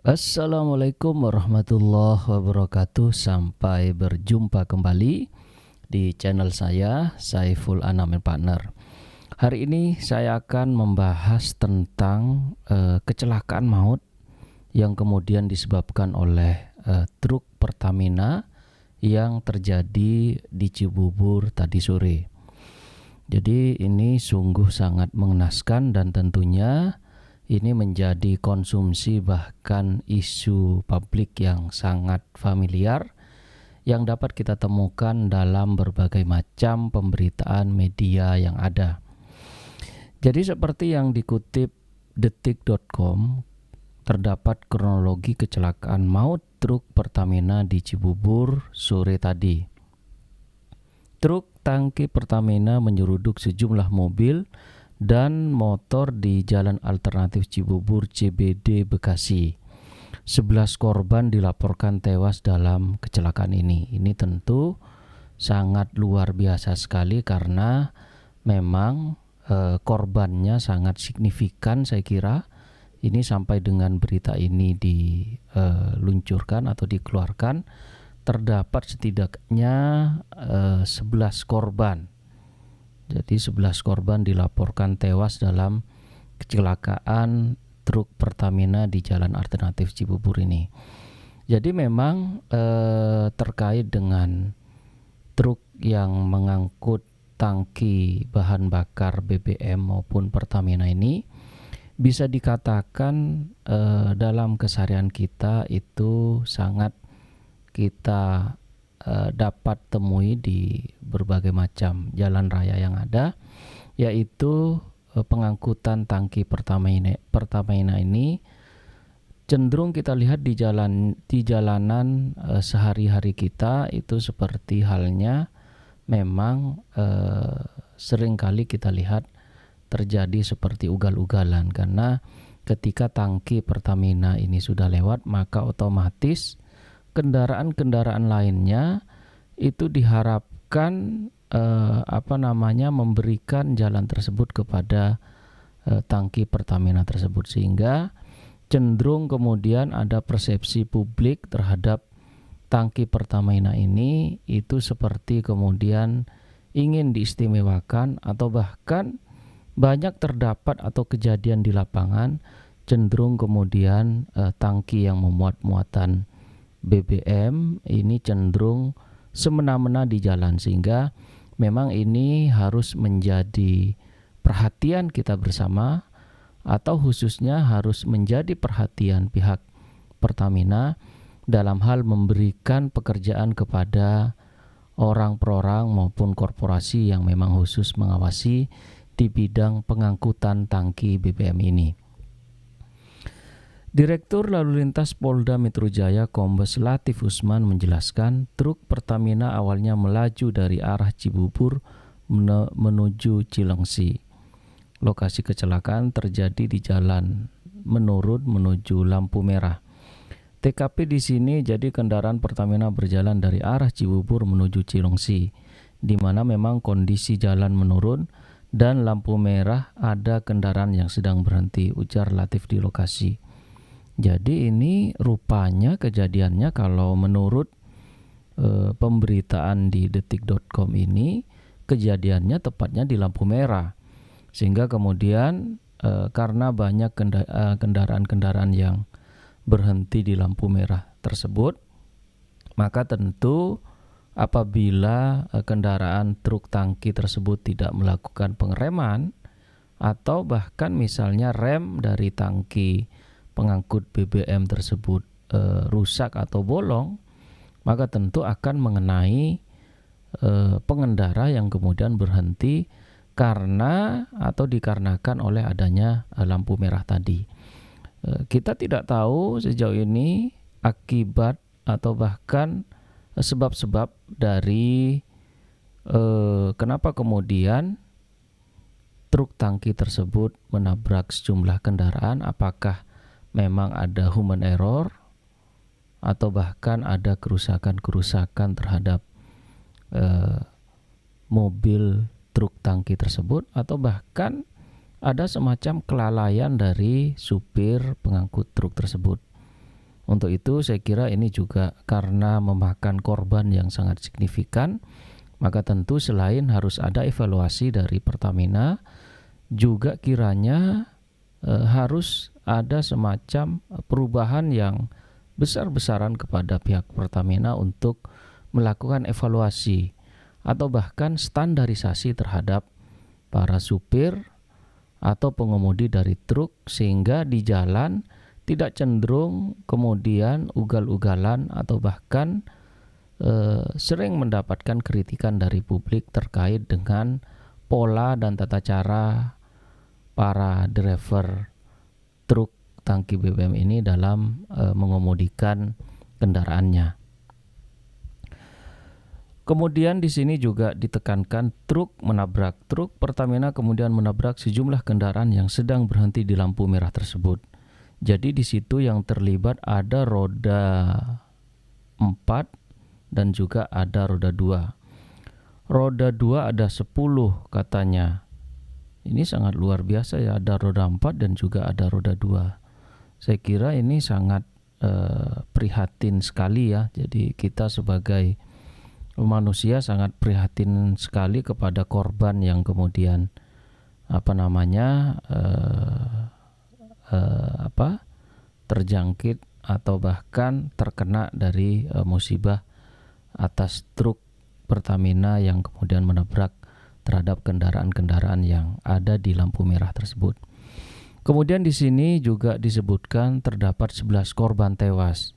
Assalamualaikum warahmatullahi wabarakatuh. Sampai berjumpa kembali di channel saya, Saiful Anam and Partner. Hari ini saya akan membahas tentang kecelakaan maut yang kemudian disebabkan oleh truk Pertamina yang terjadi di Cibubur tadi sore. Jadi ini sungguh sangat mengenaskan dan tentunya ini menjadi konsumsi bahkan isu publik yang sangat familiar yang dapat kita temukan dalam berbagai macam pemberitaan media yang ada. Jadi seperti yang dikutip detik.com, terdapat kronologi kecelakaan maut truk Pertamina di Cibubur sore tadi. Truk tangki Pertamina menyeruduk sejumlah mobil dan motor di Jalan Alternatif Cibubur CBD Bekasi. 11 korban dilaporkan tewas dalam kecelakaan ini. Ini tentu sangat luar biasa sekali karena memang korbannya sangat signifikan. Saya kira ini sampai dengan berita ini diluncurkan atau dikeluarkan, terdapat setidaknya 11 korban. Jadi 11 korban dilaporkan tewas dalam kecelakaan truk Pertamina di Jalan Alternatif Cibubur ini. Jadi memang terkait dengan truk yang mengangkut tangki bahan bakar BBM maupun Pertamina ini, bisa dikatakan dalam keseharian kita itu sangat kita dapat temui di berbagai macam jalan raya yang ada, yaitu pengangkutan tangki Pertamina ini cenderung kita lihat di jalanan sehari-hari kita itu seperti halnya memang seringkali kita lihat terjadi seperti ugal-ugalan, karena ketika tangki Pertamina ini sudah lewat maka otomatis kendaraan-kendaraan lainnya itu diharapkan memberikan jalan tersebut kepada tangki Pertamina tersebut, sehingga cenderung kemudian ada persepsi publik terhadap tangki Pertamina ini itu seperti kemudian ingin diistimewakan, atau bahkan banyak terdapat atau kejadian di lapangan cenderung kemudian tangki yang memuat muatan BBM ini cenderung semena-mena di jalan, sehingga memang ini harus menjadi perhatian kita bersama, atau khususnya harus menjadi perhatian pihak Pertamina dalam hal memberikan pekerjaan kepada orang per orang maupun korporasi yang memang khusus mengawasi di bidang pengangkutan tangki BBM ini. Direktur Lalu Lintas Polda Metro Jaya Kombes Latif Usman menjelaskan, truk Pertamina awalnya melaju dari arah Cibubur menuju Cilengsi. Lokasi kecelakaan terjadi di jalan menurun menuju lampu merah. TKP di sini, jadi kendaraan Pertamina berjalan dari arah Cibubur menuju Cilengsi, di mana memang kondisi jalan menurun dan lampu merah, ada kendaraan yang sedang berhenti, ujar Latif di lokasi. Jadi ini rupanya kejadiannya kalau menurut pemberitaan di detik.com ini, kejadiannya tepatnya di lampu merah. Sehingga kemudian karena banyak kendaraan-kendaraan yang berhenti di lampu merah tersebut, maka tentu apabila kendaraan truk tangki tersebut tidak melakukan pengereman, atau bahkan misalnya rem dari tangki pengangkut BBM tersebut rusak atau bolong, maka tentu akan mengenai pengendara yang kemudian berhenti karena atau dikarenakan oleh adanya lampu merah tadi. Kita tidak tahu sejauh ini akibat atau bahkan sebab-sebab dari kenapa kemudian truk tangki tersebut menabrak sejumlah kendaraan. Apakah memang ada human error atau bahkan ada kerusakan-kerusakan terhadap mobil truk tangki tersebut, atau bahkan ada semacam kelalaian dari supir pengangkut truk tersebut. Untuk itu saya kira ini juga karena memakan korban yang sangat signifikan, maka tentu selain harus ada evaluasi dari Pertamina, juga kiranya harus ada semacam perubahan yang besar-besaran kepada pihak Pertamina untuk melakukan evaluasi atau bahkan standarisasi terhadap para supir atau pengemudi dari truk, sehingga di jalan tidak cenderung kemudian ugal-ugalan atau bahkan sering mendapatkan kritikan dari publik terkait dengan pola dan tata cara para driver truk tangki BBM ini dalam mengemudikan kendaraannya. Kemudian di sini juga ditekankan truk menabrak truk. Pertamina kemudian menabrak sejumlah kendaraan yang sedang berhenti di lampu merah tersebut. Jadi di situ yang terlibat ada roda 4 dan juga ada roda 2. Roda 2 ada 10 katanya. Ini sangat luar biasa ya, ada roda 4 dan juga ada roda 2. Saya kira ini sangat prihatin sekali ya. Jadi kita sebagai manusia sangat prihatin sekali kepada korban yang kemudian terjangkit atau bahkan terkena dari musibah atas truk Pertamina yang kemudian menabrak terhadap kendaraan-kendaraan yang ada di lampu merah tersebut. Kemudian di sini juga disebutkan terdapat 11 korban tewas.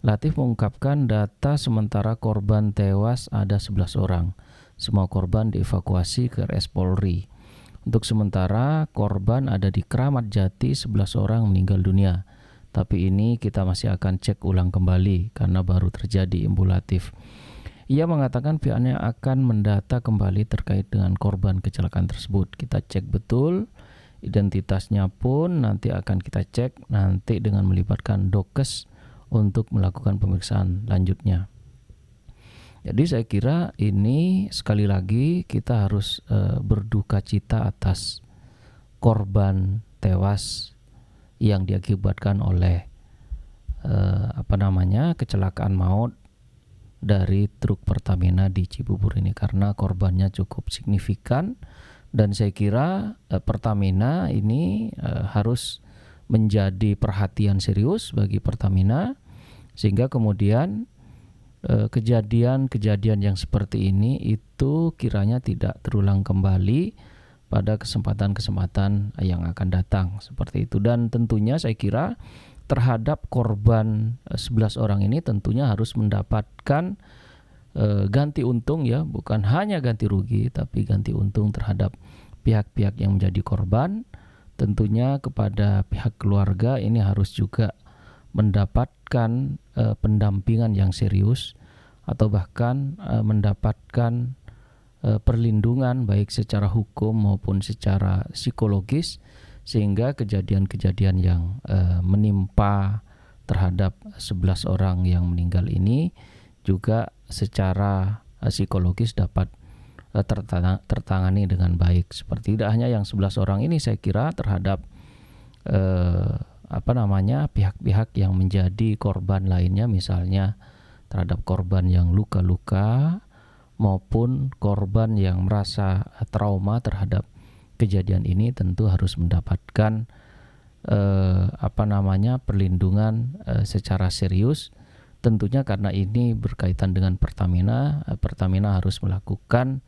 Latif mengungkapkan data sementara korban tewas ada 11 orang. Semua korban dievakuasi ke RS Polri. Untuk sementara korban ada di Kramat Jati, 11 orang meninggal dunia. Tapi ini kita masih akan cek ulang kembali karena baru terjadi, Ibu Latif. Ia mengatakan pihaknya akan mendata kembali terkait dengan korban kecelakaan tersebut. Kita cek betul, identitasnya pun nanti akan kita cek nanti dengan melibatkan Dokes untuk melakukan pemeriksaan lanjutnya. Jadi saya kira ini sekali lagi kita harus berduka cita atas korban tewas yang diakibatkan oleh kecelakaan maut dari truk Pertamina di Cibubur ini, karena korbannya cukup signifikan dan saya kira Pertamina ini harus menjadi perhatian serius bagi Pertamina, sehingga kemudian kejadian-kejadian yang seperti ini itu kiranya tidak terulang kembali pada kesempatan-kesempatan yang akan datang seperti itu. Dan tentunya saya kira terhadap korban 11 orang ini tentunya harus mendapatkan ganti untung ya, bukan hanya ganti rugi tapi ganti untung terhadap pihak-pihak yang menjadi korban. Tentunya kepada pihak keluarga ini harus juga mendapatkan pendampingan yang serius atau bahkan mendapatkan perlindungan baik secara hukum maupun secara psikologis, sehingga kejadian-kejadian yang menimpa terhadap 11 orang yang meninggal ini juga secara psikologis dapat tertangani dengan baik. Seperti tidak hanya yang 11 orang ini, saya kira terhadap pihak-pihak yang menjadi korban lainnya, misalnya terhadap korban yang luka-luka maupun korban yang merasa trauma terhadap kejadian ini, tentu harus mendapatkan perlindungan secara serius. Tentunya karena ini berkaitan dengan Pertamina, Pertamina harus melakukan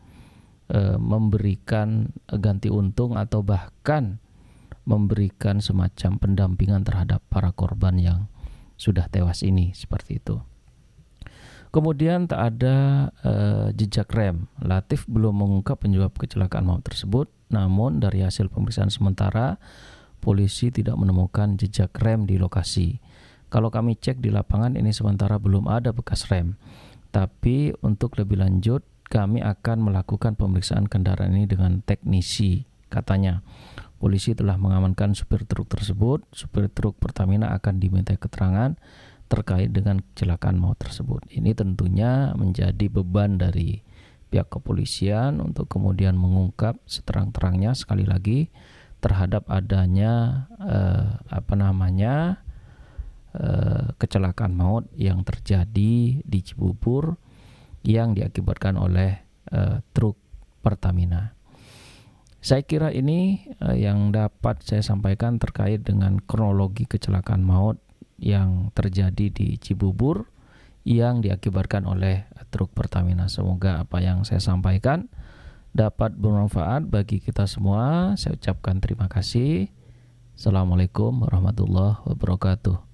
memberikan ganti untung atau bahkan memberikan semacam pendampingan terhadap para korban yang sudah tewas ini, seperti itu. Kemudian tak ada jejak rem. Latif belum mengungkap penyebab kecelakaan maut tersebut, namun dari hasil pemeriksaan sementara polisi tidak menemukan jejak rem di lokasi. Kalau kami cek di lapangan ini sementara belum ada bekas rem. Tapi untuk lebih lanjut kami akan melakukan pemeriksaan kendaraan ini dengan teknisi, katanya. Polisi telah mengamankan supir truk tersebut. Supir truk Pertamina akan diminta keterangan terkait dengan kecelakaan maut tersebut. Ini tentunya menjadi beban dari pihak kepolisian untuk kemudian mengungkap seterang-terangnya sekali lagi terhadap adanya kecelakaan maut yang terjadi di Cibubur yang diakibatkan oleh truk Pertamina. Saya kira ini yang dapat saya sampaikan terkait dengan kronologi kecelakaan maut yang terjadi di Cibubur yang diakibatkan oleh truk Pertamina. Semoga apa yang saya sampaikan dapat bermanfaat bagi kita semua. Saya ucapkan terima kasih. Assalamualaikum warahmatullahi wabarakatuh.